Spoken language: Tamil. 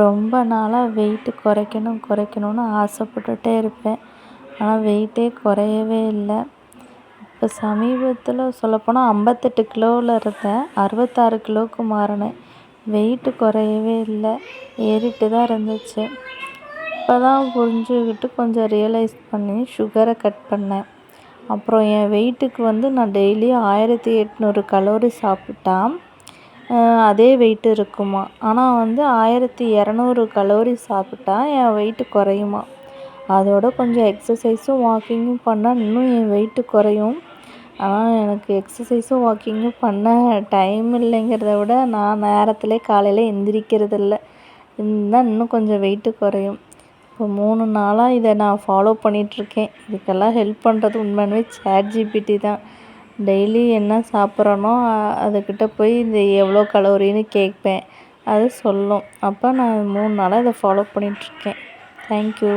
ரொம்ப நாளாக வெயிட்டு குறைக்கணும்னு ஆசைப்பட்டுட்டே இருப்பேன். ஆனால் வெயிட்டே குறையவே இல்லை. இப்போ சமீபத்தில் சொல்லப்போனால் 58 கிலோவில் இருந்தேன். 66 கிலோவுக்கு மாறினேன். வெயிட்டு குறையவே இல்லை, ஏறிட்டு தான் இருந்துச்சு. இப்போ தான் புரிஞ்சுக்கிட்டு கொஞ்சம் ரியலைஸ் பண்ணி சுகரை கட் பண்ணேன். அப்புறம் என் வெயிட்டுக்கு நான் டெய்லி 1800 கலோரி சாப்பிட்டா அதே வெயிட்டு இருக்குமா. ஆனால் 1200 கலோரி சாப்பிட்டா என் வெயிட்டு குறையுமா. அதோட கொஞ்சம் எக்ஸசைஸும் வாக்கிங்கும் பண்ணால் இன்னும் என் வெயிட்டு குறையும். ஆனால் எனக்கு எக்ஸசைஸும் வாக்கிங்கும் பண்ண டைம் இல்லைங்கிறத விட நான் நேரத்தில் காலையில் எந்திரிக்கிறதில்ல. இருந்தால் இன்னும் கொஞ்சம் வெயிட்டு குறையும். இப்போ 3 நாளாக இதை நான் ஃபாலோ பண்ணிகிட்ருக்கேன். இதுக்கெல்லாம் ஹெல்ப் பண்ணுறது உண்மையாலுமே ChatGPT தான். டெய்லி என்ன சாப்பிட்றேனோ அதுக்கிட்ட போய் இந்த எவ்வளோ கலோரின்னு கேட்பேன். அது சொல்லும். அப்போ நான் 3 நாளாக இதை ஃபாலோ பண்ணிகிட்ருக்கேன். தேங்க்யூ.